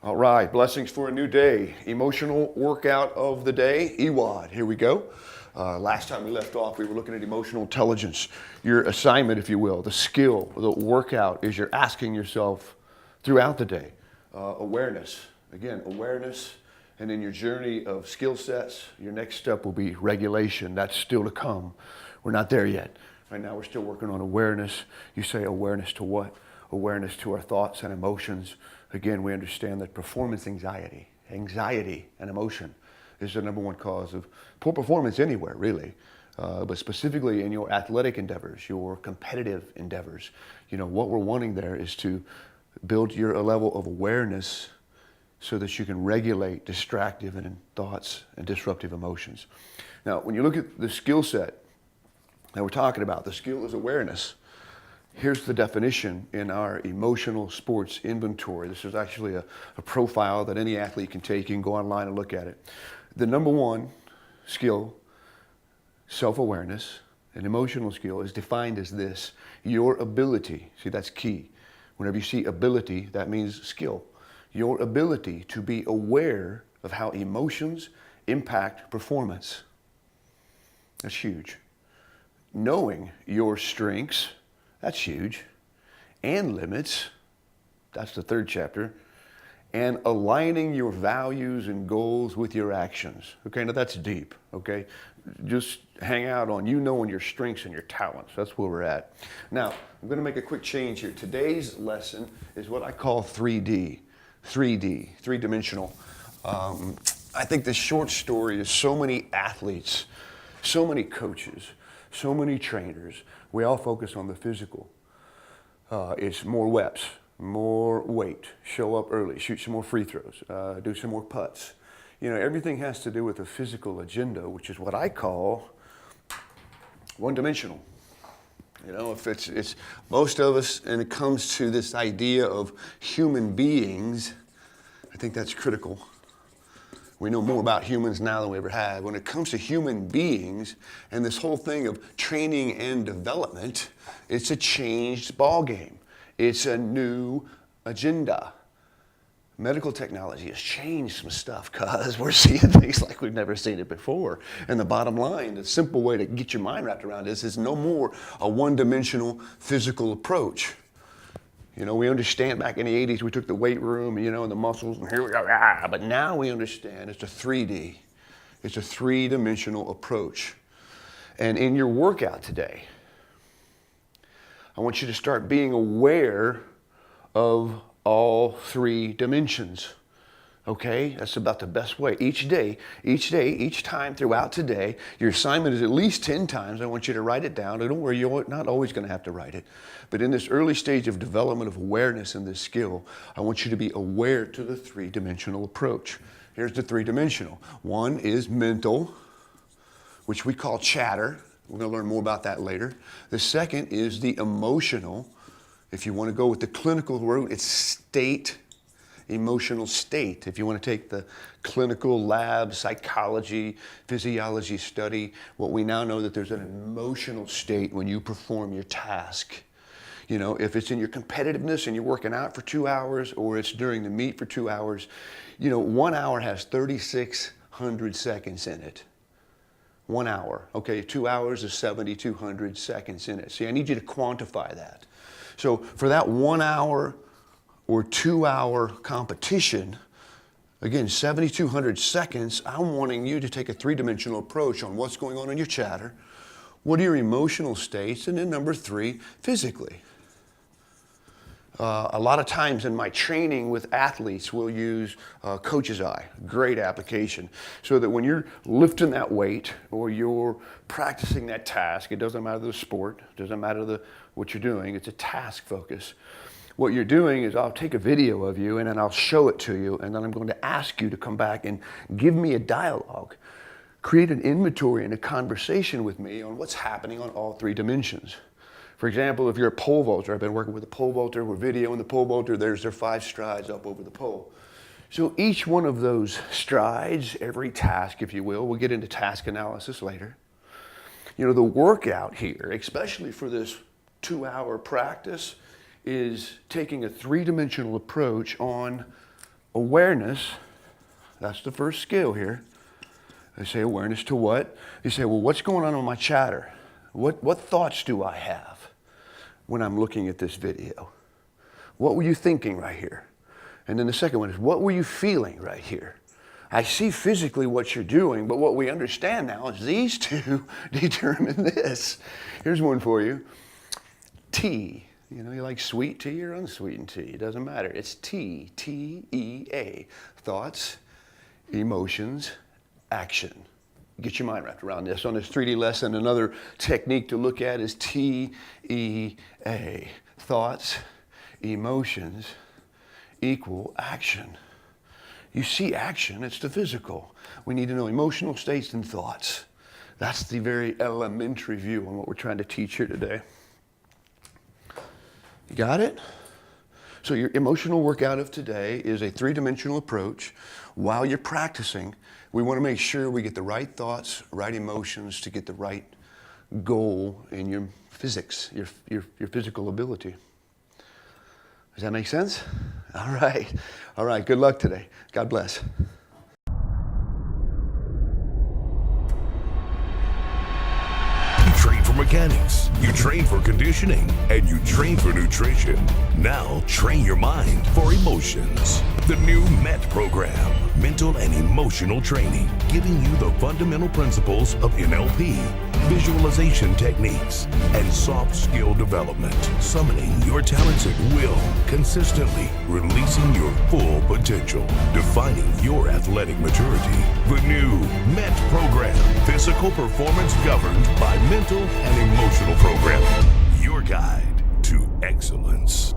All right, blessings for a new day. Emotional workout of the day, EWoD. Here we go. Last time we left off, we were looking at emotional intelligence. Your assignment, if you will, the skill, the workout is you're asking yourself throughout the day. Awareness, again, awareness. And in your journey of skill sets, your next step will be regulation. That's still to come. We're not there yet. Right now, we're still working on awareness. You say awareness to what? Awareness to our thoughts and emotions. Again, we understand that performance anxiety and emotion is the number one cause of poor performance anywhere, really. But specifically in your athletic endeavors, your competitive endeavors. You know, what we're wanting there is to build a level of awareness so that you can regulate distractive and thoughts and disruptive emotions. Now, when you look at the skill set that we're talking about, the skill is awareness. Here's the definition in our emotional sports inventory. This is actually a profile that any athlete can take. You can go online and look at it. The number one skill, self-awareness, an emotional skill, is defined as this: your ability. See, that's key. Whenever you see ability, that means skill. Your ability to be aware of how emotions impact performance. That's huge. Knowing your strengths, that's huge. And limits, that's the third chapter. And aligning your values and goals with your actions. Okay, now that's deep, okay? Just hang out on you knowing your strengths and your talents. That's where we're at. Now, I'm gonna make a quick change here. Today's lesson is what I call 3D, three-dimensional. I think this short story is so many athletes, so many coaches, so many trainers, we all focus on the physical. It's more reps, more weight, show up early, shoot some more free throws, do some more putts. You know, everything has to do with a physical agenda, which is what I call one-dimensional. You know, if it's most of us, and it comes to this idea of human beings, I think that's critical. We know more about humans now than we ever have. When it comes to human beings and this whole thing of training and development, it's a changed ballgame. It's a new agenda. Medical technology has changed some stuff because we're seeing things like we've never seen it before. And the bottom line, the simple way to get your mind wrapped around this is no more a one-dimensional physical approach. You know, we understand back in the 80s, we took the weight room, you know, and the muscles, and here we go, but now we understand it's a 3D. It's a three-dimensional approach. And in your workout today, I want you to start being aware of all three dimensions. Okay, that's about the best way. Each day, each time throughout today, your assignment is at least 10 times. I want you to write it down. Don't worry, you're not always going to have to write it. But in this early stage of development of awareness in this skill, I want you to be aware to the three-dimensional approach. Here's the three-dimensional. One is mental, which we call chatter. We're going to learn more about that later. The second is the emotional. If you want to go with the clinical route, it's state. Emotional state. If you want to take the clinical lab, psychology, physiology study, what we now know that there's an emotional state when you perform your task. You know, if it's in your competitiveness and you're working out for 2 hours, or it's during the meet for 2 hours, you know, 1 hour has 3,600 seconds in it. 1 hour. Okay, 2 hours is 7,200 seconds in it. See, I need you to quantify that. So for that 1 hour or 2 hour competition, again, 7,200 seconds, I'm wanting you to take a three-dimensional approach on what's going on in your chatter, what are your emotional states, and then number three, physically. A lot of times in my training with athletes, we'll use coach's eye, great application, so that when you're lifting that weight or you're practicing that task, it doesn't matter the sport, it doesn't matter what you're doing, it's a task focus. What you're doing is I'll take a video of you and then I'll show it to you, and then I'm going to ask you to come back and give me a dialogue. Create an inventory and a conversation with me on what's happening on all three dimensions. For example, if you're a pole vaulter, I've been working with a pole vaulter, we're videoing the pole vaulter, there's their 5 strides up over the pole. So each one of those strides, every task, if you will, we'll get into task analysis later. You know, the workout here, especially for this 2-hour practice, is taking a three-dimensional approach on awareness, that's the first skill here. They say awareness to what? You say, well, what's going on in my chatter? What thoughts do I have when I'm looking at this video? What were you thinking right here? And then the second one is, what were you feeling right here? I see physically what you're doing, but what we understand now is these two determine this. Here's one for you. T. You know, you like sweet tea or unsweetened tea? It doesn't matter. It's T, T-E-A. Thoughts, emotions, action. Get your mind wrapped around this. On this 3D lesson, another technique to look at is T-E-A. Thoughts, emotions equal action. You see action, it's the physical. We need to know emotional states and thoughts. That's the very elementary view on what we're trying to teach here today. You got it? So your emotional workout of today is a three-dimensional approach. While you're practicing, we want to make sure we get the right thoughts, right emotions to get the right goal in your physics, your physical ability. Does that make sense? All right. All right. Good luck today. God bless. You train for mechanics, you train for conditioning, and you train for nutrition. Now train your mind for emotions. The new MET program, mental and emotional training, giving you the fundamental principles of NLP, visualization techniques, and soft skill development, summoning your talents at will, consistently releasing your full potential, defining your athletic maturity. The new MET program, physical performance governed by mental and emotional programming, your guide to excellence.